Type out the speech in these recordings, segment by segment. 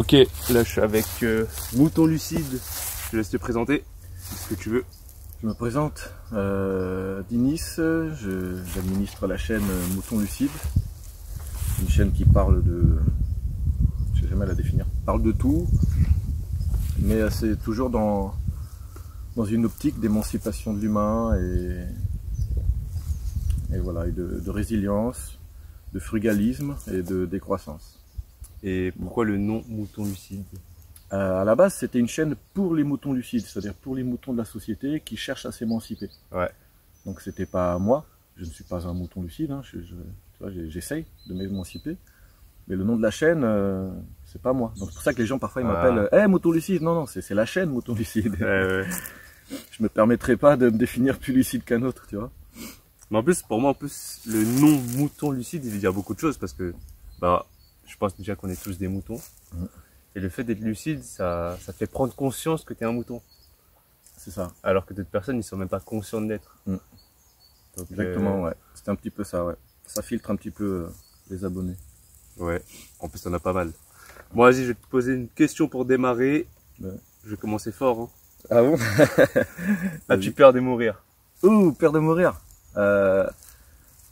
Ok, là je suis avec Mouton Lucide, je laisse te présenter, ce que tu veux. Je me présente, Dinis, j'administre la chaîne Mouton Lucide, une chaîne qui parle de, je sais jamais la définir, parle de tout, mais c'est toujours dans une optique d'émancipation de l'humain et voilà, et de résilience, de frugalisme et de décroissance. Et pourquoi le nom Mouton Lucide? À la base, c'était une chaîne pour les moutons lucides, c'est-à-dire pour les moutons de la société qui cherchent à s'émanciper. Ouais. Donc c'était pas moi, je ne suis pas un mouton lucide, hein, j'essaye de m'émanciper. Mais le nom de la chaîne, c'est pas moi. Donc c'est pour ça que les gens parfois ils m'appellent hey, Mouton Lucide. Non, non, c'est la chaîne Mouton Lucide. Ouais. Je me permettrai pas de me définir plus lucide qu'un autre, tu vois. Mais en plus, pour moi, le nom Mouton Lucide, il veut dire beaucoup de choses parce que bah, je pense déjà qu'on est tous des moutons. Et le fait d'être lucide, ça te fait prendre conscience que tu es un mouton. C'est ça. Alors que d'autres personnes, ils sont même pas conscients de l'être. Exactement, ouais. C'est un petit peu ça, ouais. Ça filtre un petit peu les abonnés. Ouais, en plus t'en as pas mal. Bon, vas-y, je vais te poser une question pour démarrer. Ouais. Je vais commencer fort. Hein. Ah bon? As-tu peur de mourir? Ouh, peur de mourir.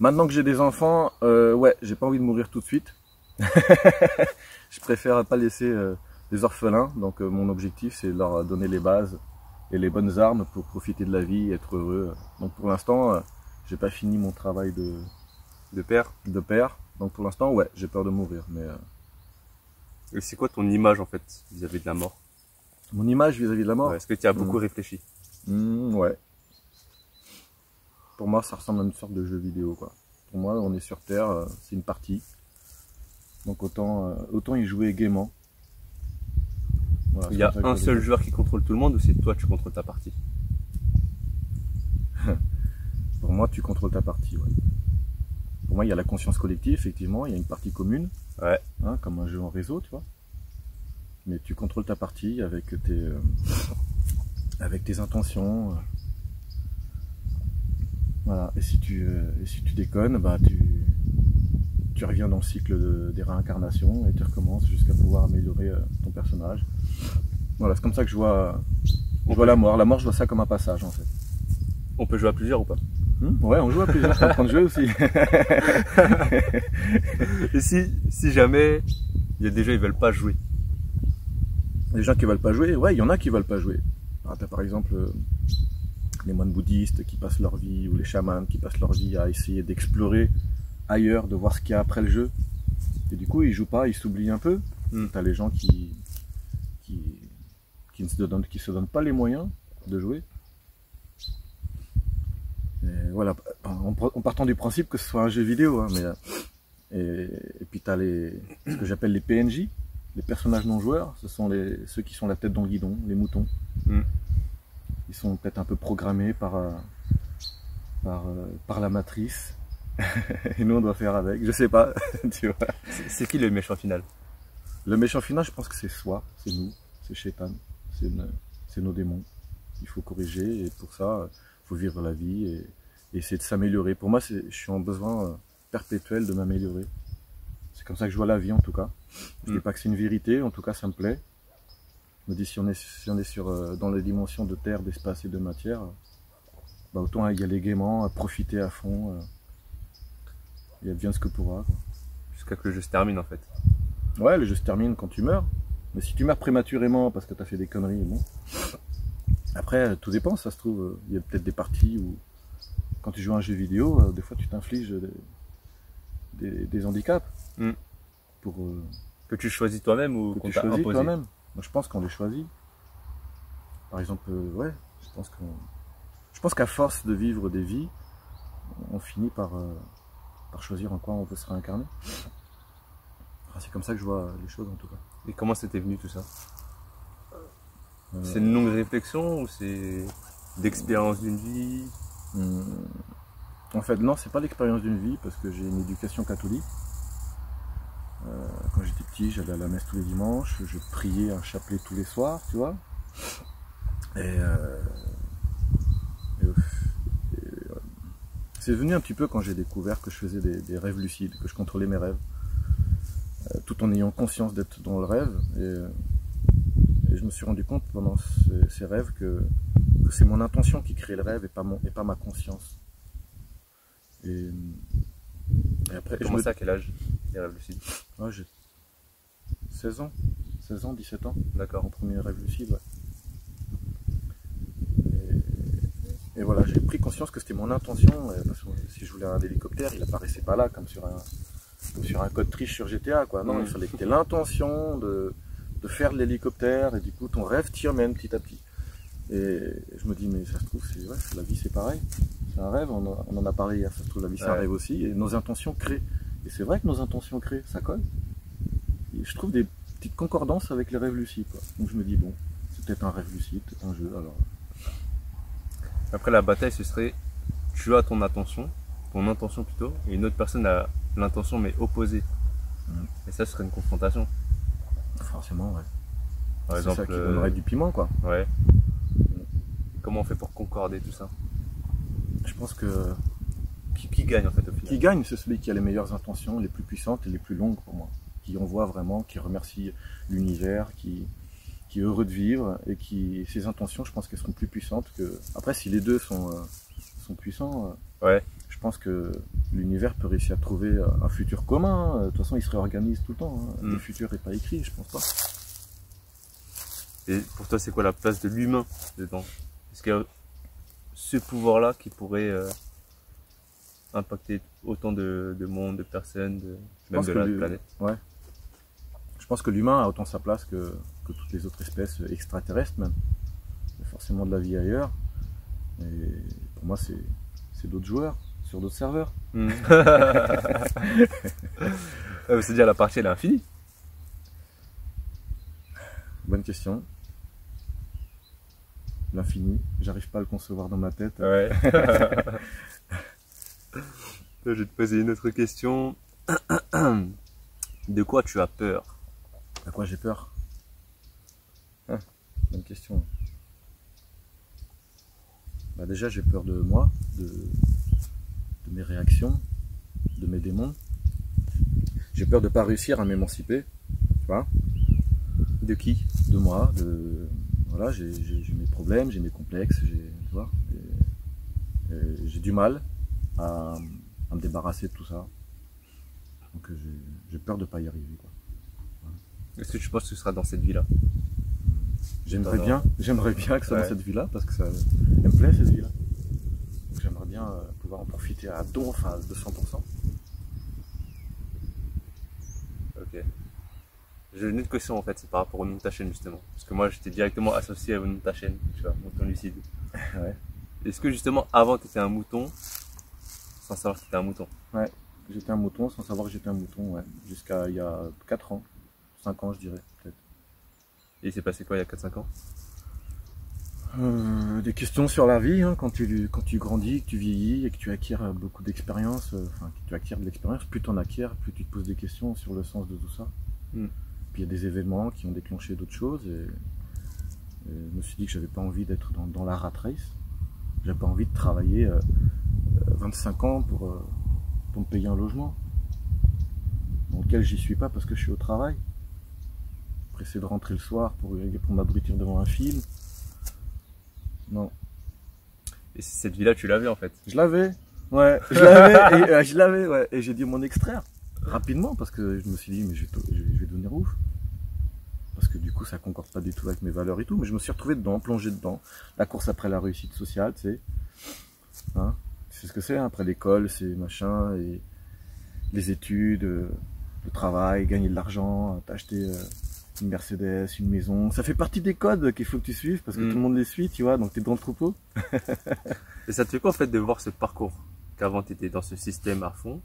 Maintenant que j'ai des enfants, ouais, j'ai pas envie de mourir tout de suite. Je préfère pas laisser des orphelins. Donc mon objectif, c'est de leur donner les bases et les bonnes armes pour profiter de la vie et être heureux. Donc pour l'instant, j'ai pas fini mon travail de père. Donc pour l'instant, ouais, j'ai peur de mourir. Mais et c'est quoi ton image en fait vis-à-vis de la mort? Mon image vis-à-vis de la mort? Ouais, est-ce que tu as beaucoup réfléchi? Ouais. Pour moi, ça ressemble à une sorte de jeu vidéo, quoi. Pour moi, on est sur Terre, c'est une partie. Donc autant y jouer gaiement. Voilà, il y a un seul joueur qui contrôle tout le monde ou c'est toi tu contrôles ta partie? Pour moi, tu contrôles ta partie, ouais. Pour moi, il y a la conscience collective, effectivement, il y a une partie commune, ouais. Hein, comme un jeu en réseau, tu vois. Mais tu contrôles ta partie avec tes intentions. Voilà. Et si tu déconnes, bah tu reviens dans le cycle des réincarnations et tu recommences jusqu'à pouvoir améliorer ton personnage. Voilà, c'est comme ça que je vois la mort. La mort, je vois ça comme un passage, en fait. On peut jouer à plusieurs ou pas? Ouais, on joue à plusieurs, ça apprend de jouer aussi. Et si jamais il y a des gens qui veulent pas jouer? Les gens qui veulent pas jouer, ouais, il y en a qui veulent pas jouer. Tu as par exemple les moines bouddhistes qui passent leur vie, ou les chamans qui passent leur vie à essayer d'explorer ailleurs, de voir ce qu'il y a après le jeu. Et du coup, ils jouent pas, ils s'oublient un peu. T'as les gens qui ne se donnent pas les moyens de jouer. Et voilà, en partant du principe que ce soit un jeu vidéo, hein, et puis tu as ce que j'appelle les PNJ, les personnages non joueurs, ce sont ceux qui sont la tête dans le guidon, les moutons. Ils sont peut-être un peu programmés par la matrice, et nous on doit faire avec, je sais pas, tu vois. C'est qui le méchant final? Le méchant final, je pense que c'est soi, c'est nous, c'est Shaitan, c'est nos démons. Il faut corriger, et pour ça, il faut vivre la vie et essayer de s'améliorer. Pour moi, je suis en besoin perpétuel de m'améliorer. C'est comme ça que je vois la vie en tout cas. Je ne dis pas que c'est une vérité, en tout cas ça me plaît. Je me dis si on est dans les dimensions de terre, d'espace et de matière, bah, autant y aller gaiement, profiter à fond, et advienne ce que pourra. Jusqu'à que le jeu se termine en fait. Ouais, le jeu se termine quand tu meurs. Mais si tu meurs prématurément parce que tu as fait des conneries, bon. Après, tout dépend, ça se trouve, il y a peut-être des parties où, quand tu joues à un jeu vidéo, des fois tu t'infliges des handicaps. Que tu choisis toi-même ou que tu choisis toi-même. Moi, je pense qu'on les choisit. Par exemple, ouais, je pense qu'à force de vivre des vies, on finit par choisir en quoi on veut se réincarner. C'est comme ça que je vois les choses en tout cas. Et comment c'était venu tout ça? C'est une longue réflexion ou c'est l'expérience d'une vie? En fait, non, c'est pas l'expérience d'une vie parce que j'ai une éducation catholique. Quand j'étais petit, j'allais à la messe tous les dimanches, je priais un chapelet tous les soirs, tu vois. C'est venu un petit peu quand j'ai découvert que je faisais des rêves lucides, que je contrôlais mes rêves. tout en ayant conscience d'être dans le rêve. Et je me suis rendu compte pendant ces rêves que c'est mon intention qui crée le rêve et pas ma conscience. Et après, Comment ça, à quel âge, les rêves lucides? Ouais, j'ai 16 ans, 17 ans, D'accord. mon premier rêve lucide. Ouais. Et voilà, j'ai pris conscience que c'était mon intention. Parce que si je voulais un hélicoptère, il apparaissait pas là comme sur un code triche sur GTA, quoi. Non, il fallait que tu aies l'intention de faire de l'hélicoptère, et du coup ton rêve t'y emmène petit à petit. Et je me dis, mais ça se trouve, la vie c'est pareil, c'est un rêve, on en a parlé hier, ça se trouve la vie c'est un rêve aussi, et nos intentions créent. Et c'est vrai que nos intentions créent, ça colle. Et je trouve des petites concordances avec les rêves lucides, quoi. Donc je me dis, bon, c'est peut-être un rêve lucide, peut-être un jeu, alors. Après, la bataille, ce serait, tu as ton intention plutôt, et une autre personne a l'intention mais opposée. Et ça, ce serait une confrontation. Forcément, ouais. Par C'est exemple, ça qui donnerait du piment, quoi. Ouais. Comment on fait pour concorder tout ça? Je pense que Qui gagne en fait au final? qui gagne, c'est celui qui a les meilleures intentions, les plus puissantes et les plus longues pour moi. Qui en voit vraiment, qui remercie l'univers, qui est heureux de vivre et ses intentions, je pense qu'elles seront plus puissantes que. Après, si les deux sont puissants, Ouais. je pense que l'univers peut réussir à trouver un futur commun. De toute façon, il se réorganise tout le temps. Le futur n'est pas écrit, je pense pas. Et pour toi, c'est quoi la place de l'humain dedans? Est-ce qu'il y a ce pouvoir-là qui pourrait impacter autant de monde, de personnes, même de la planète? Ouais. Je pense que l'humain a autant sa place que toutes les autres espèces extraterrestres même. Il y a forcément de la vie ailleurs. Et pour moi, c'est d'autres joueurs, sur d'autres serveurs. C'est-à-dire la partie elle est infinie. Bonne question. L'infini, j'arrive pas à le concevoir dans ma tête. Ouais. Je vais te poser une autre question. De quoi tu as peur? À quoi j'ai peur? Bonne question. Bah déjà, j'ai peur de moi, de mes réactions, de mes démons. J'ai peur de ne pas réussir à m'émanciper. Tu vois? De qui? De moi. Voilà, j'ai mes problèmes, j'ai mes complexes, tu vois. Et j'ai du mal à me débarrasser de tout ça. Donc j'ai peur de ne pas y arriver, quoi. Voilà. Est-ce que tu penses que ce sera dans cette vie-là? J'aimerais bien que ce soit dans cette vie-là, parce que elle me plaît cette vie-là. Donc j'aimerais bien pouvoir en profiter à don, enfin à 200%. Ok. J'ai une autre question en fait, c'est par rapport au nom de ta chaîne justement. Parce que moi j'étais directement associé au nom de ta chaîne, tu vois, Mouton Lucide. Ouais. Est-ce que justement avant tu étais un mouton, sans savoir que tu étais un mouton? Ouais, j'étais un mouton sans savoir que j'étais un mouton, ouais. Jusqu'à il y a 4 ans, 5 ans je dirais peut-être. Et il s'est passé quoi il y a 4-5 ans? Des questions sur la vie, hein, quand tu grandis, que tu vieillis et que tu acquiers beaucoup d'expérience, enfin que tu acquiers de l'expérience, plus tu en acquiers, plus tu te poses des questions sur le sens de tout ça. Puis il y a des événements qui ont déclenché d'autres choses et je me suis dit que j'avais pas envie d'être dans la rat race. J'avais pas envie de travailler 25 ans pour me payer un logement dans lequel j'y suis pas parce que je suis au travail. Pressé de rentrer le soir pour m'abrutir devant un film. Non. Et cette vie-là, tu l'avais en fait? Je l'avais, ouais, je l'avais, ouais, et j'ai dû m'en extraire rapidement parce que je me suis dit, mais je vais devenir ouf. Parce que du coup, ça concorde pas du tout avec mes valeurs et tout, mais je me suis retrouvé dedans, plongé dedans. La course après la réussite sociale, tu sais. Hein, tu sais ce que c'est, hein, après l'école, c'est machin, et les études, le travail, gagner de l'argent, t'acheter une Mercedes, une maison. Ça fait partie des codes qu'il faut que tu suives parce que tout le monde les suit, tu vois, donc t'es dans le troupeau. Et ça te fait quoi en fait de voir ce parcours? Qu'avant tu étais dans ce système à fond,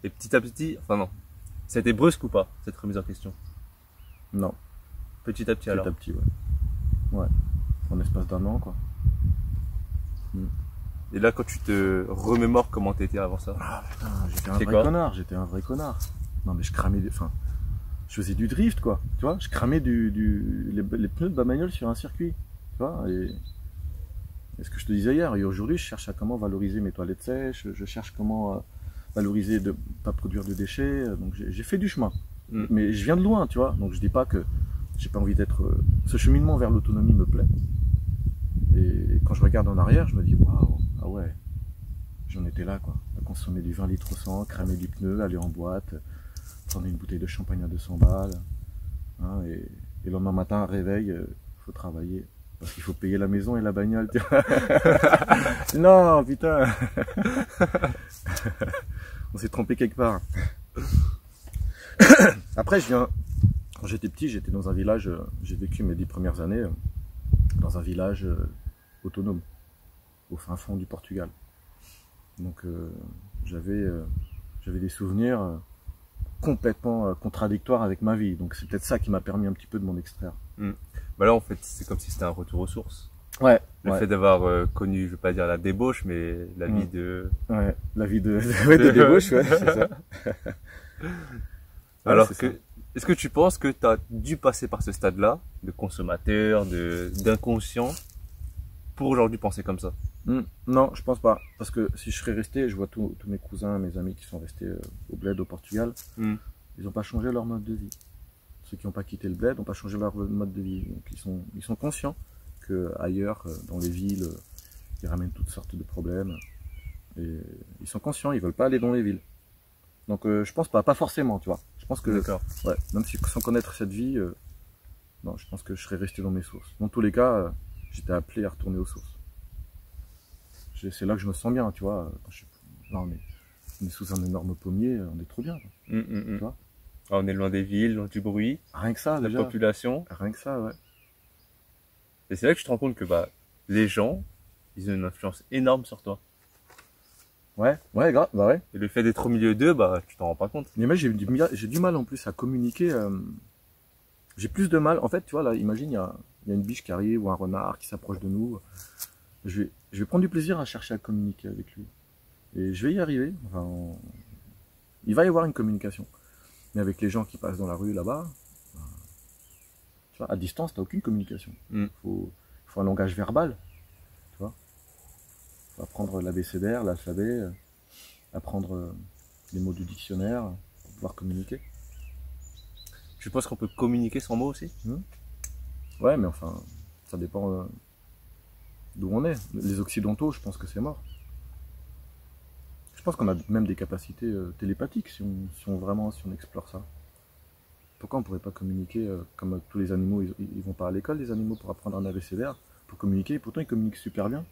et petit à petit, enfin non, ça a été brusque ou pas, cette remise en question? Non. Petit à petit alors? Petit à petit, ouais. Ouais. En espace d'un an, quoi. Et là, quand tu te remémores comment t'étais avant ça? Ah putain, j'étais un vrai connard. Non mais je cramais, enfin, je faisais du drift, quoi, tu vois, je cramais les pneus de ma bagnole sur un circuit, tu vois, et ce que je te disais hier, et aujourd'hui je cherche à comment valoriser mes toilettes sèches, je cherche comment valoriser de pas produire de déchets, donc j'ai fait du chemin, Mais je viens de loin, tu vois. Donc je dis pas que j'ai pas envie d'être. Ce cheminement vers l'autonomie me plaît. Et quand je regarde en arrière, je me dis waouh, ah ouais, j'en étais là quoi. À consommer du 20 litres au 100, cramer du pneu, aller en boîte, prendre une bouteille de champagne à 200 balles. Hein, et le lendemain matin, réveil, faut travailler. Parce qu'il faut payer la maison et la bagnole. Tu vois. Non, putain. On s'est trompé quelque part. Après, quand j'étais petit, j'étais dans un village, j'ai vécu mes 10 premières années dans un village autonome, au fin fond du Portugal. Donc j'avais des souvenirs complètement contradictoires avec ma vie. Donc c'est peut-être ça qui m'a permis un petit peu de m'en extraire. Bah là, en fait, c'est comme si c'était un retour aux sources. Ouais. Le fait d'avoir connu, je vais pas dire la débauche, mais la vie de... Ouais, la vie de débauche, ouais, c'est ça. Alors que, est-ce que tu penses que tu as dû passer par ce stade-là, de consommateur, d'inconscient, pour aujourd'hui penser comme ça? Non, je pense pas. Parce que si je serais resté, je vois tous mes cousins, mes amis qui sont restés au bled au Portugal, ils n'ont pas changé leur mode de vie. Ceux qui n'ont pas quitté le bled n'ont pas changé leur mode de vie. Donc ils sont conscients que ailleurs, dans les villes, ils ramènent toutes sortes de problèmes. Et ils sont conscients, ils veulent pas aller dans les villes. Donc je pense pas forcément, tu vois. Je pense que, ouais, même si sans connaître cette vie, non, je pense que je serais resté dans mes sources. Dans tous les cas, j'étais appelé à retourner aux sources. C'est là que je me sens bien, tu vois. Là, on est sous un énorme pommier, on est trop bien. Tu vois. Ah, on est loin des villes, loin du bruit. Rien que ça, la déjà. Population. Rien que ça, ouais. Et c'est là que tu te rends compte que bah, les gens, ils ont une influence énorme sur toi. Ouais, grave, bah ouais. Et le fait d'être au milieu d'eux, bah, tu t'en rends pas compte. Mais moi, j'ai du mal en plus à communiquer. J'ai plus de mal. En fait, tu vois, là, imagine, il y a une biche qui arrive ou un renard qui s'approche de nous. Je vais prendre du plaisir à chercher à communiquer avec lui. Et je vais y arriver. Enfin, il va y avoir une communication. Mais avec les gens qui passent dans la rue là-bas, tu vois, à distance, t'as aucune communication. Faut un langage verbal. Tu vois. Faut apprendre l'abécédaire, l'alphabet, apprendre les mots du dictionnaire pour pouvoir communiquer. Tu penses qu'on peut communiquer sans mots aussi? Ouais, mais enfin, ça dépend d'où on est. Les occidentaux, je pense que c'est mort. Je pense qu'on a même des capacités télépathiques si on explore ça. Pourquoi on pourrait pas communiquer comme tous les animaux, ils vont pas à l'école les animaux pour apprendre un abécédaire, pour communiquer, pourtant ils communiquent super bien.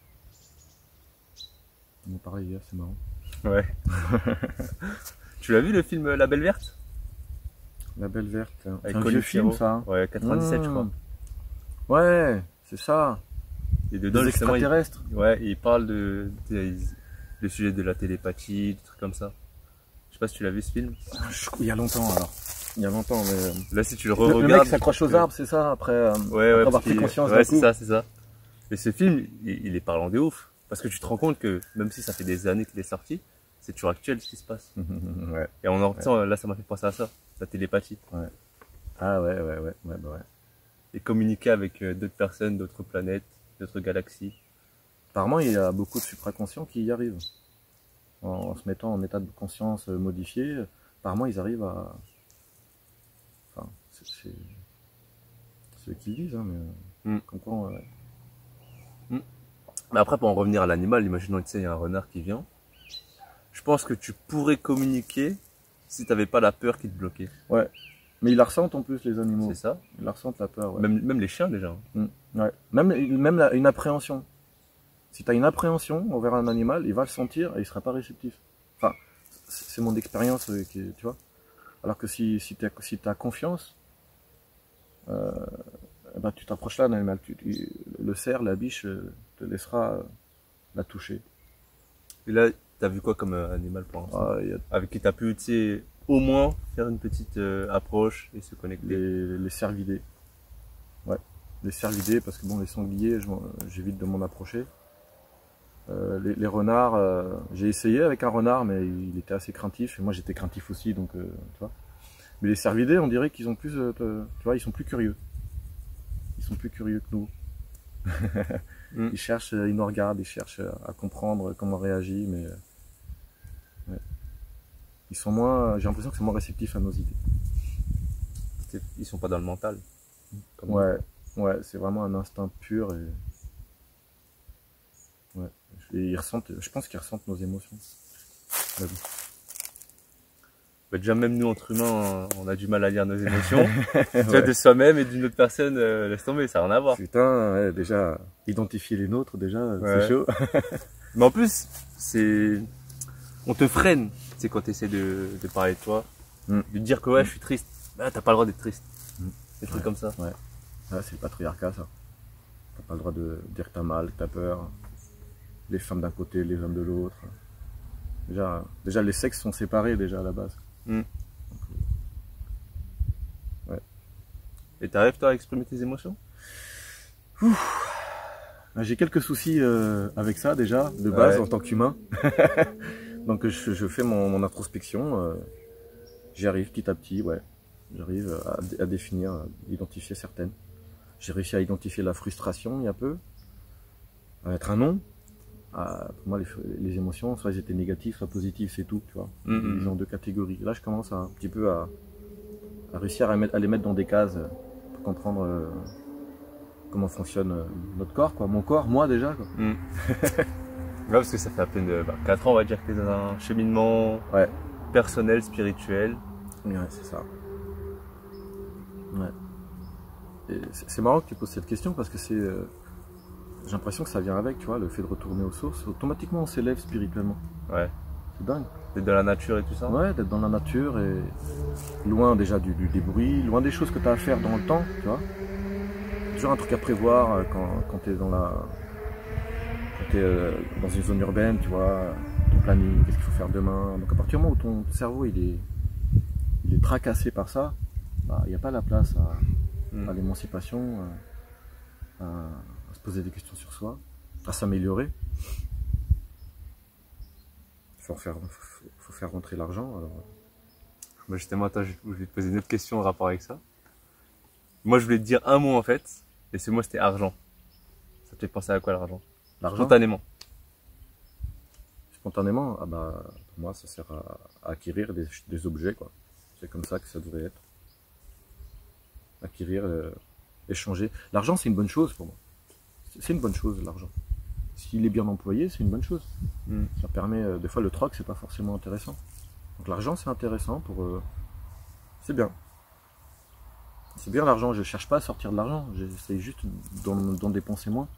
Bon, pareil, c'est marrant. Ouais. Tu l'as vu le film La Belle Verte? La Belle Verte, avec un vieux film ça. Hein. Ouais, 97 je crois. Ouais, c'est ça. Et dedans, des extraterrestres. Ouais, il parle le sujet de la télépathie, des trucs comme ça. Je sais pas si tu l'as vu ce film. Il y a longtemps alors. Il y a longtemps, mais... Là, si tu le re-regardes... Le mec s'accroche aux arbres, c'est ça, après avoir pris conscience ouais, c'est ça. Et ce film, il est parlant de ouf. Parce que tu te rends compte que, même si ça fait des années qu'il est sorti, c'est toujours actuel ce qui se passe. Ouais. Et là, ça m'a fait penser à ça, la télépathie. Ouais. Ah ouais. Et communiquer avec d'autres personnes, d'autres planètes, d'autres galaxies. Apparemment, il y a beaucoup de supraconscients qui y arrivent. En se mettant en état de conscience modifié, apparemment, ils arrivent à... Enfin, c'est ce qu'ils disent, hein, mais... Comme quoi, ouais. Mais après, pour en revenir à l'animal, imaginons, tu sais, il y a un renard qui vient. Je pense que tu pourrais communiquer si tu n'avais pas la peur qui te bloquait. Ouais. Mais ils la ressentent en plus, les animaux. C'est ça. Ils la ressentent, la peur, ouais. Même les chiens, déjà. Ouais. Même une appréhension. Si tu as une appréhension envers un animal, il va le sentir et il sera pas réceptif. Enfin, c'est mon expérience, tu vois. Alors que si tu as confiance, bah, tu t'approches là d'un animal. Le cerf, la biche, te laissera la toucher. Et là, tu as vu quoi comme animal pour l'instant? Avec qui tu as pu, tu sais, au moins faire une petite approche et se connecter? Les cervidés. Ouais, les cervidés, parce que bon, les sangliers, j'évite de m'en approcher. Les renards, j'ai essayé avec un renard, mais il était assez craintif, et moi j'étais craintif aussi, donc tu vois. Mais les cervidés, on dirait qu'ils ont plus, tu vois, ils sont plus curieux. Ils sont plus curieux que nous. Ils cherchent, ils nous regardent, ils cherchent à comprendre comment on réagit, mais ouais. Ils sont moins, j'ai l'impression que c'est moins réceptif à nos idées. ils sont pas dans le mental. Comme nous. Ouais, ouais, c'est vraiment un instinct pur et ouais. Et ils ressentent, je pense qu'ils ressentent nos émotions. La vie. Bah, déjà, même nous, entre humains, on a du mal à lire nos émotions. Tu vois, de soi-même et d'une autre personne, laisse tomber, ça n'a rien à voir. Putain, ouais, déjà, identifier les nôtres, déjà, Ouais. c'est chaud. Mais en plus, on te freine, tu sais, quand tu essaies de parler de toi, Mm. de dire que ouais, je suis triste. Bah, t'as pas le droit d'être triste. Des trucs Ouais. comme ça. Ouais. Ah, c'est le patriarcat, ça. T'as pas le droit de dire que t'as mal, que t'as peur. Les femmes d'un côté, les hommes de l'autre. Déjà, les sexes sont séparés, déjà, à la base. Mm. Ouais. Et t'arrives, toi, à exprimer tes émotions? J'ai quelques soucis avec ça, déjà, de base, Ouais. en tant qu'humain. Donc, je fais mon introspection. J'y arrive petit à petit, ouais. J'arrive à définir, à identifier certaines. J'ai réussi à identifier la frustration il y a peu, à être un non. Pour moi, les émotions, soit elles étaient négatives, soit positives, c'est tout, tu vois. Ils ont deux catégories. Là, je commence un petit peu à réussir à les mettre dans des cases pour comprendre comment fonctionne notre corps, quoi. Mon corps, moi déjà, quoi. Mm. Ouais, parce que ça fait à peine 4 ans, on va dire, que t'es dans un cheminement Ouais, personnel, spirituel. ouais, c'est ça. Ouais. Et c'est marrant que tu poses cette question parce que j'ai l'impression que ça vient avec, tu vois, le fait de retourner aux sources. Automatiquement, on s'élève spirituellement. Ouais. C'est dingue. D'être dans la nature et tout ça. Ouais, d'être dans la nature et loin déjà du bruit, loin des choses que tu as à faire dans le temps, tu vois. Toujours un truc à prévoir quand tu es dans une zone urbaine, tu vois, ton planning, qu'est-ce qu'il faut faire demain. Donc à partir du moment où ton cerveau il est tracassé par ça, bah, il n'y a pas la place à l'émancipation, à se poser des questions sur soi, à s'améliorer. Faut faire rentrer l'argent. Alors... Bah justement, attends, je vais te poser une autre question en rapport avec ça. Moi, je voulais te dire un mot en fait, et ce mot c'était argent. Ça te fait penser à quoi l'argent? L'argent, Spontanément. spontanément, ah bah, pour moi, ça sert à acquérir des objets, quoi. C'est comme ça que ça devrait être. Acquérir, échanger. L'argent, c'est une bonne chose pour moi. C'est une bonne chose, l'argent. S'il est bien employé, c'est une bonne chose. Mm. Ça permet, des fois, le troc, c'est pas forcément intéressant. Donc l'argent, c'est intéressant pour... c'est bien. C'est bien l'argent, je cherche pas à sortir de l'argent, j'essaie juste d'en dépenser moins.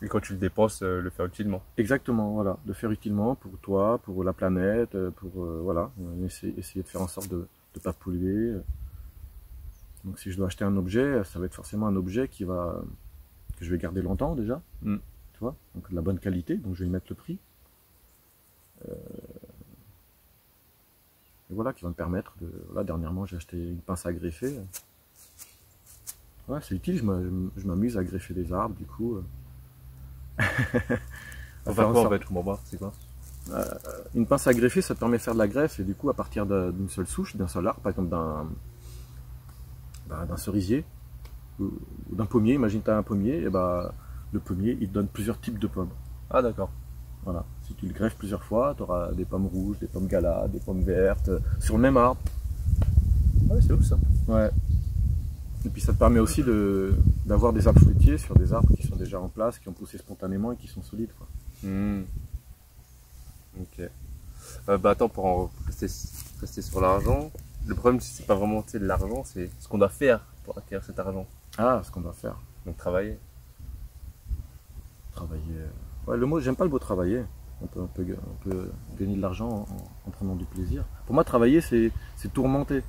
Et quand tu le dépenses, le faire utilement. Exactement, voilà, de faire utilement pour toi, pour la planète, voilà, essayer de faire en sorte de ne pas polluer. Donc si je dois acheter un objet, ça va être forcément un objet que je vais garder longtemps déjà, Mm. tu vois, donc de la bonne qualité, donc je vais y mettre le prix. Et voilà, qui va me permettre de... Voilà, dernièrement, j'ai acheté une pince à greffer. Ouais, c'est utile, je m'amuse à greffer des arbres, du coup. Faut faire quoi en fait? Je comprends pas, c'est quoi? Une pince à greffer, ça te permet de faire de la greffe, et du coup, à partir d'une seule souche, d'un seul arbre, par exemple d'un cerisier, ou d'un pommier, imagine tu as un pommier, et bah, le pommier, il te donne plusieurs types de pommes. Ah d'accord. Voilà. Si tu le greffes plusieurs fois, tu auras des pommes rouges, des pommes gala, des pommes vertes, sur le même arbre. Ah ouais, c'est ouf ça. Ouais. Et puis ça te permet aussi d'avoir des arbres fruitiers sur des arbres qui sont déjà en place, qui ont poussé spontanément et qui sont solides, quoi. Mm. Ok. Bah attends, rester sur l'argent, le problème c'est pas vraiment de l'argent, c'est ce qu'on doit faire pour acquérir cet argent. Ah, ce qu'on doit faire. Donc travailler. Travailler. Ouais, le mot, j'aime pas le mot travailler. On peut gagner de l'argent en prenant du plaisir. Pour moi, travailler, c'est tourmenter.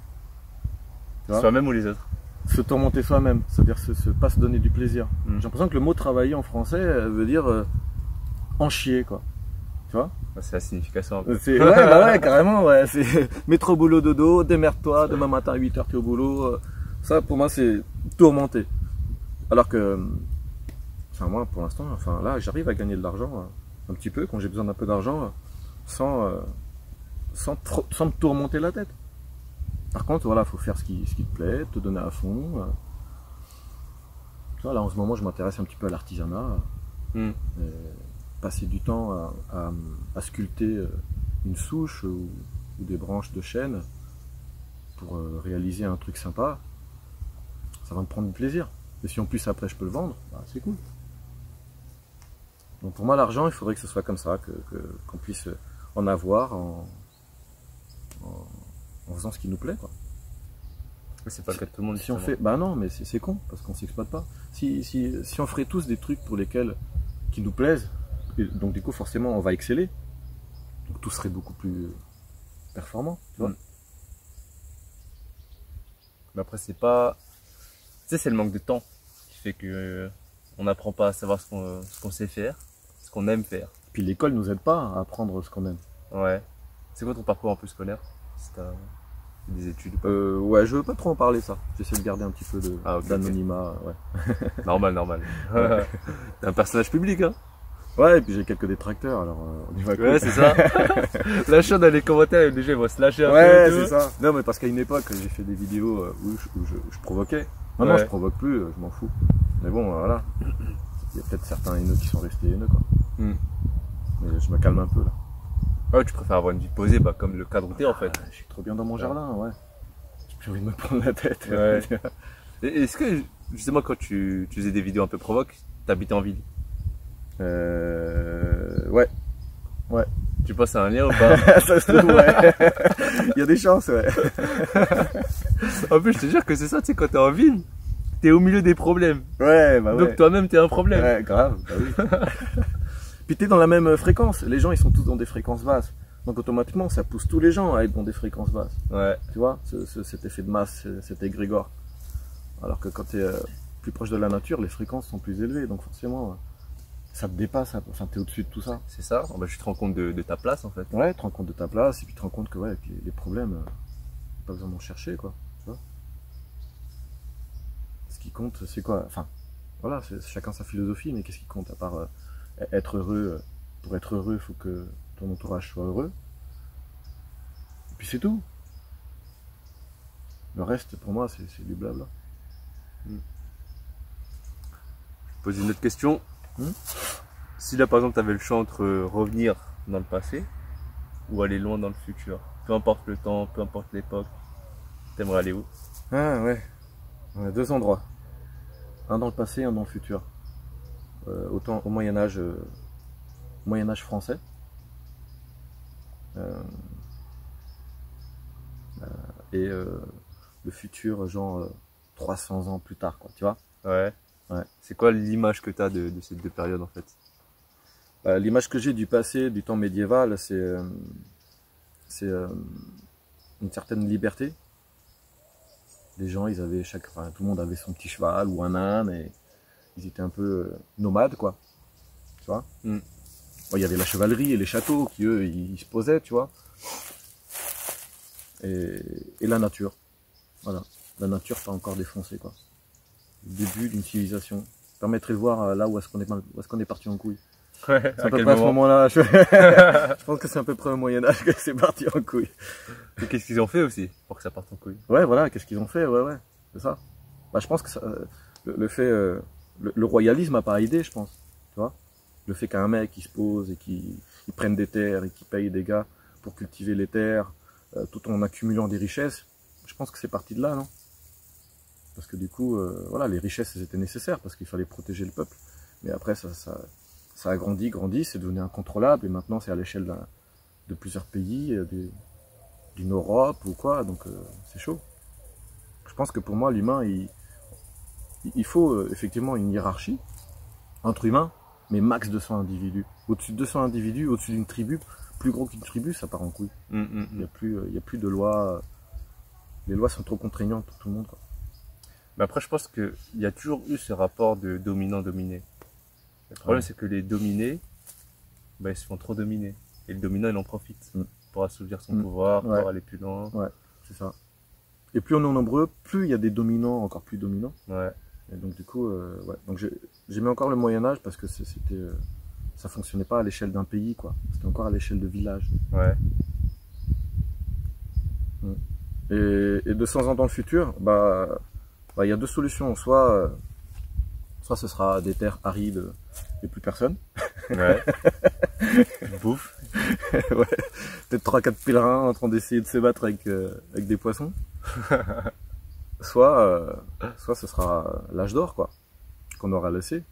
Tu vois, Soi-même ou les autres. se tourmenter soi-même, c'est-à-dire pas se donner du plaisir. Mm. J'ai l'impression que le mot travailler en français veut dire en chier, quoi. Tu vois? Bah, c'est la signification un peu. Ouais, bah ouais, carrément, ouais. C'est métro, boulot, dodo, démerde-toi, demain matin à 8h t'es au boulot. Ça, pour moi, c'est tourmenter. Alors que, enfin, moi, pour l'instant, enfin, là, j'arrive à gagner de l'argent, un petit peu, quand j'ai besoin d'un peu d'argent, sans me tourmenter la tête. Par contre, voilà, faut faire ce qui te plaît, te donner à fond. Tu vois, là, en ce moment, je m'intéresse un petit peu à l'artisanat. Mm. Passer du temps à sculpter une souche ou des branches de chêne pour réaliser un truc sympa, ça va me prendre du plaisir. Et si en plus après je peux le vendre, bah, c'est cool. Donc pour moi l'argent, il faudrait que ce soit comme ça, qu'on puisse en avoir en faisant ce qui nous plaît, quoi. C'est pas le cas de tout le monde. Si on fait, bah non, mais c'est con parce qu'on s'exploite pas. Si on ferait tous des trucs pour lesquels qui nous plaisent, et donc du coup forcément on va exceller. Donc tout serait beaucoup plus performant, tu vois. Mais après c'est pas, tu sais, c'est le manque de temps qui fait que on n'apprend pas à savoir ce qu'on sait faire, ce qu'on aime faire. Puis l'école nous aide pas à apprendre ce qu'on aime. Ouais. C'est quoi ton parcours un peu scolaire? Si t'as des études ou pas? Ouais, je veux pas trop en parler ça. J'essaie de garder un petit peu d'anonymat. Okay. Ouais. Normal. Ouais. T'es un personnage public, hein? Ouais, et puis j'ai quelques détracteurs, alors on y va. Ouais, c'est ça. Lâchez dans les commentaires, les gens vont se lâcher un peu. Ouais, c'est ça. Non, mais parce qu'à une époque, j'ai fait des vidéos où je provoquais. Maintenant, je provoque plus, je m'en fous. Mais bon, voilà. Il y a peut-être certains haineux qui sont restés haineux, quoi. Mais je me calme un peu, là. Ouais, tu préfères avoir une vie posée, bah, comme le cadre où t'es, en fait. Je suis trop bien dans mon jardin, ouais. J'ai plus envie de me prendre la tête. Ouais. Est-ce que, justement, quand tu faisais des vidéos un peu provoques, t'habitais en ville? Ouais. Ouais. Tu penses à un lien ou pas? Ça se trouve, ouais. Il y a des chances, ouais. En plus, je te jure que c'est ça, tu sais, quand t'es en ville, t'es au milieu des problèmes. Ouais, bah ouais. Donc toi-même, t'es un problème. Ouais, grave, bah oui. Puis t'es dans la même fréquence. Les gens, ils sont tous dans des fréquences basses. Donc automatiquement, ça pousse tous les gens à être dans des fréquences basses. Ouais. Tu vois, cet effet de masse, cet égrégore. Alors que quand t'es plus proche de la nature, les fréquences sont plus élevées. Donc forcément, ça te dépasse. Enfin, t'es au-dessus de tout ça. C'est ça. Bah, tu te rends compte de ta place, en fait. Ouais, tu te rends compte de ta place. Et puis tu te rends compte que ouais, avec les problèmes, pas besoin d'en chercher, quoi. Tu vois. Ce qui compte, c'est quoi? Enfin, voilà, chacun sa philosophie, mais qu'est-ce qui compte à part être heureux? Pour être heureux, il faut que ton entourage soit heureux. Et puis c'est tout. Le reste, pour moi, c'est du blabla. Je pose une autre question. Si là, par exemple, tu avais le choix entre revenir dans le passé ou aller loin dans le futur, peu importe le temps, peu importe l'époque, t'aimerais aller où? Ah ouais. On a deux endroits. Un dans le passé, un dans le futur. Autant au Moyen-Âge français. Et le futur, genre 300 ans plus tard, quoi, tu vois. Ouais. Ouais. C'est quoi l'image que tu as de ces deux périodes, en fait? L'image que j'ai du passé, du temps médiéval, c'est une certaine liberté. Les gens, ils avaient tout le monde avait son petit cheval ou un âne et ils étaient un peu nomades, quoi. Tu vois. Bon, il y avait la chevalerie et les châteaux qui, eux, ils se posaient, tu vois. Et la nature. Voilà. La nature pas encore défoncée, quoi. Le début d'une civilisation. Ça permettrait de voir là où est-ce qu'on est parti en couille. Ouais, à peu près à ce moment-là. Je pense que c'est à peu près au Moyen-Âge que c'est parti en couille. Et qu'est-ce qu'ils ont fait aussi pour que ça parte en couille? Ouais, voilà, qu'est-ce qu'ils ont fait, ouais, c'est ça. Bah, je pense que ça, le royalisme a pas aidé, je pense. Tu vois, le fait qu'un mec il se pose et qu'il prenne des terres et qu'il paye des gars pour cultiver les terres, tout en accumulant des richesses, je pense que c'est parti de là, non? Parce que du coup, voilà, les richesses elles étaient nécessaires parce qu'il fallait protéger le peuple. Mais après, ça a grandi, c'est devenu incontrôlable et maintenant c'est à l'échelle de plusieurs pays, d'une Europe ou quoi, donc c'est chaud. Je pense que pour moi, l'humain, il faut effectivement une hiérarchie entre humains, mais max 200 individus. Au-dessus de 200 individus, au-dessus d'une tribu, plus gros qu'une tribu, ça part en couille. Il n'y a plus de lois. Les lois sont trop contraignantes pour tout le monde, quoi. Mais après, je pense qu'il y a toujours eu ce rapport de dominant-dominé. Le problème, c'est que les dominés, bah, ils se font trop dominer. Et le dominant, il en profite pour assouvir son pouvoir, pour aller plus loin. Ouais, c'est ça. Et plus on est nombreux, plus il y a des dominants encore plus dominants. Ouais. Et donc du coup, ouais. Donc j'aimais encore le Moyen-Âge parce que ça fonctionnait pas à l'échelle d'un pays, quoi. C'était encore à l'échelle de villages. Ouais. Et 200 ans dans le futur, il y a deux solutions. Soit ce sera des terres arides et plus personne. Ouais. Bouffe. Ouais. Peut-être 3-4 pèlerins en train d'essayer de se battre avec des poissons. soit ce sera l'âge d'or, quoi, qu'on aura laissé.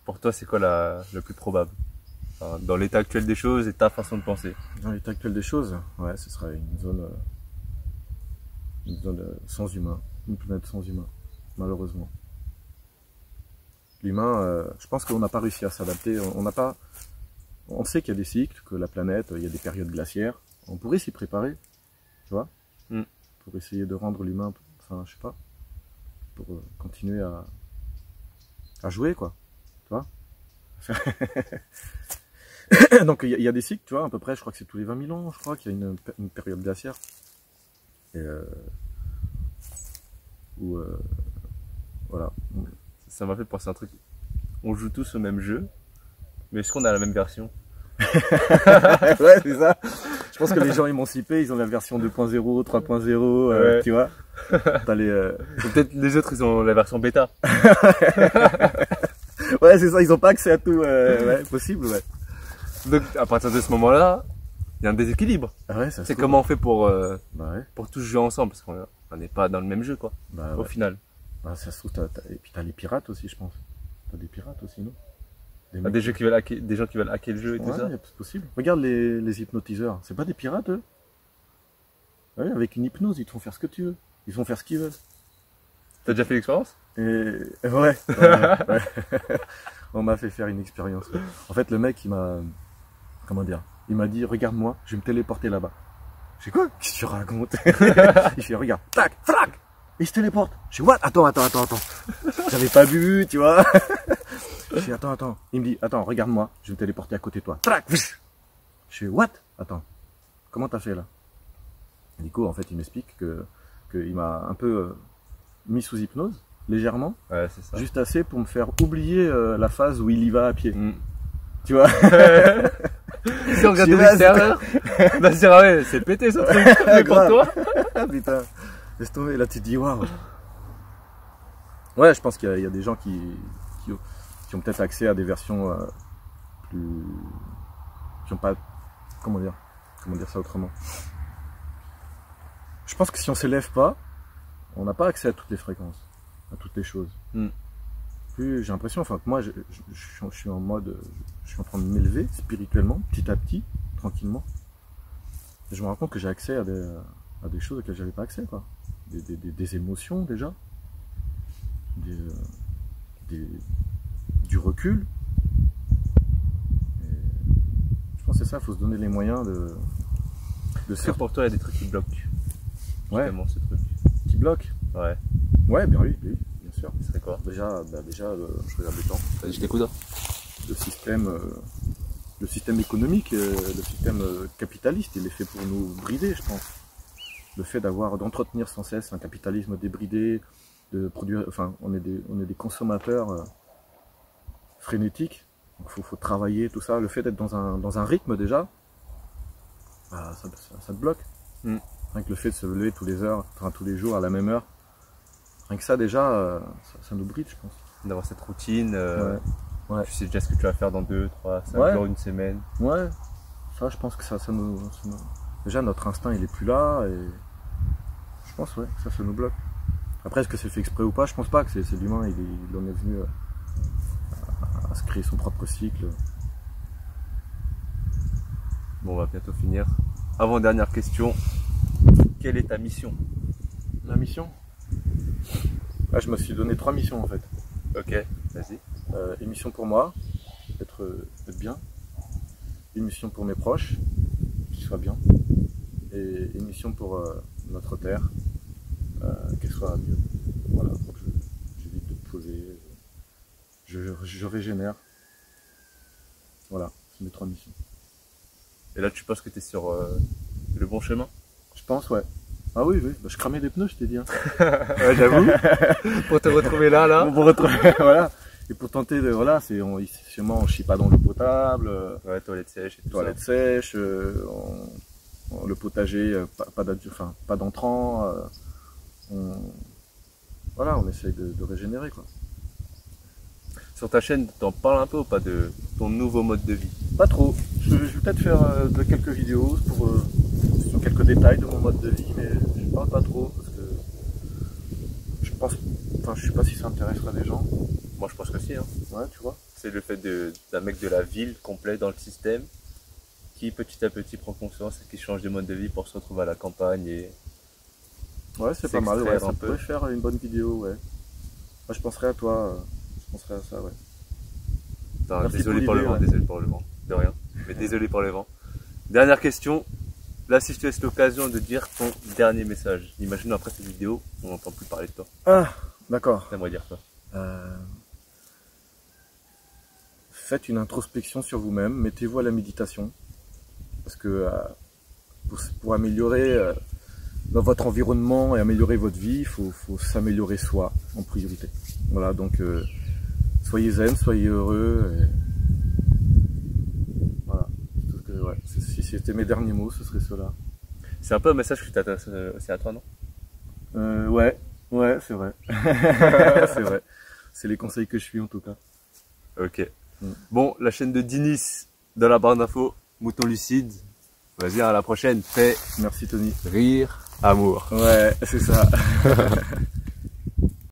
Pour toi, c'est quoi le plus probable? Enfin, dans l'état actuel des choses et ta façon de penser. Dans l'état actuel des choses, ouais, ce sera une zone sans humain, une planète sans humain, malheureusement. L'humain, je pense qu'on n'a pas réussi à s'adapter. On sait qu'il y a des cycles, que la planète, il y a des périodes glaciaires. On pourrait s'y préparer, tu vois, pour essayer de rendre l'humain, enfin, je sais pas, pour continuer à jouer, quoi, tu vois. Donc il y a des cycles, tu vois, à peu près, je crois que c'est tous les 20 000 ans, je crois qu'il y a une période glaciaire. Et voilà. Ça m'a fait penser à un truc. On joue tous au même jeu, mais est-ce qu'on a la même version? Ouais, c'est ça. Je pense que les gens émancipés, ils ont la version 2.0, 3.0, ouais. Tu vois. Peut-être les autres, ils ont la version bêta. Ouais, c'est ça, ils ont pas accès à tout. Ouais, possible, ouais. Donc, à partir de ce moment-là, il y a un déséquilibre. Ah ouais, c'est comment on fait pour ouais. pour tous jouer ensemble, parce qu'on n'est pas dans le même jeu, quoi, bah, au ouais. final. Bah, ça se trouve, et puis t'as les pirates aussi, je pense. T'as des pirates aussi, non? Des gens qui veulent hacker le jeu et tout ça. C'est possible. Regarde les hypnotiseurs, c'est pas des pirates, eux? Ouais, avec une hypnose, ils te font faire ce que tu veux. Ils font faire ce qu'ils veulent. T'as déjà fait l'expérience? Ouais. On m'a fait faire une expérience. Ouais. En fait, le mec, il m'a... Comment dire? Il m'a dit, regarde-moi, je vais me téléporter là-bas. Je sais quoi? Qu'est-ce que tu racontes? Il fait, regarde, tac, frac! Et il se téléporte. Je dis, what? Attends. J'avais pas vu, tu vois. Je dis, attends. Il me dit, attends, regarde-moi, je vais me téléporter à côté de toi. Frac! Je fais, what? Attends, comment t'as fait là? Du coup, en fait, il m'explique qu'il m'a un peu mis sous hypnose, légèrement. Ouais, c'est ça. Juste assez pour me faire oublier la phase où il y va à pied. Tu vois? Si on regarde de l'extérieur, bah c'est pété ce truc. Mais pour toi? Putain, laisse tomber, là tu te dis waouh. Ouais, je pense qu'il y a des gens qui ont peut-être accès à des versions plus... qui n'ont pas... Comment dire ça autrement? Je pense que si on s'élève pas, on n'a pas accès à toutes les fréquences, à toutes les choses. J'ai l'impression, enfin moi je suis en mode, je suis en train de m'élever spirituellement, petit à petit, tranquillement. Et je me rends compte que j'ai accès à des choses auxquelles j'avais pas accès, quoi. Des émotions déjà, du recul. Et je pense que c'est ça, il faut se donner les moyens de Est-ce que pour toi il y a des trucs qui bloquent? Ouais. Ce truc. Qui bloquent? Ouais. Ouais, bien oui, bien sûr. Ce serait quoi? Déjà, je regarde le temps. Vas-y, je t'écoute. Le système économique, le système capitaliste, il est fait pour nous brider, je pense. Le fait d'entretenir sans cesse un capitalisme débridé, de produire, enfin, on est des consommateurs frénétiques. Donc, faut travailler, tout ça. Le fait d'être dans un rythme déjà, bah, ça te bloque. Rien que le fait de se lever tous les jours à la même heure, rien que ça déjà, ça nous bride, je pense. D'avoir cette routine, ouais. Tu sais déjà ce que tu vas faire dans 2, 3, 5 jours, une semaine. Ouais, ça je pense que ça nous... Déjà notre instinct il est plus là et je pense ouais, ça nous bloque. Après est-ce que c'est fait exprès ou pas? Je pense pas que c'est l'humain, il en est venu à se créer son propre cycle. Bon, on va bientôt finir. Avant-dernière question, quelle est ta mission? Ma mission? Là je me suis donné 3 missions en fait. Ok, vas-y. Une mission pour moi, être bien. Une mission pour mes proches, qu'ils soient bien. Et une mission pour notre terre, qu'elle soit mieux. Voilà, donc j'évite de me poser, je régénère. Voilà, c'est mes 3 missions. Et là tu penses que tu es sur le bon chemin? Je pense, ouais. Ah oui, bah, je cramais des pneus, je t'ai dit. Hein. Ouais, j'avoue. Pour te retrouver là. Pour retrouver, voilà. Et pour tenter de, voilà, sûrement on chie pas dans l'eau potable. Ouais, toilette sèche et tout toilette sèche, le potager, pas d'entrant. Voilà, on essaye de régénérer, quoi. Sur ta chaîne, t'en parles un peu ou pas de ton nouveau mode de vie? Pas trop. Je vais peut-être faire quelques vidéos quelques détails de mon mode de vie, mais je parle pas trop parce que je pense, enfin, je sais pas si ça intéressera des gens. Moi, je pense que si, hein. Ouais, tu vois. C'est le fait d'un mec de la ville complet dans le système qui petit à petit prend conscience et qui change de mode de vie pour se retrouver à la campagne et Ouais, c'est pas mal, ouais, s'extraire ça un peu. pourrait faire une bonne vidéo, ouais. Moi, je penserais à toi, je penserais à ça, ouais. Putain, Merci désolé pour pour le l'idée, vent, ouais. désolé pour le vent, de rien, mais désolé pour le vent. Dernière question, là si je te laisse l'occasion de dire ton dernier message, imagine après cette vidéo, on n'entend plus parler de toi, Ah, d'accord. t'aimerais dire quoi? Faites une introspection sur vous-même, mettez-vous à la méditation, parce que pour améliorer dans votre environnement et améliorer votre vie, il faut s'améliorer soi en priorité. Voilà, donc soyez zen, soyez heureux. Et... Voilà, ouais. Si c'était mes derniers mots, ce serait cela. C'est un peu un message que tu t'adresses aussi à toi, non? Ouais, c'est vrai. C'est vrai. C'est les conseils que je suis en tout cas. Ok. Bon, la chaîne de Dinis dans la barre d'infos, Mouton Lucide. Vas-y, à la prochaine. Paix, Merci Tony. rire, amour. Ouais, c'est ça.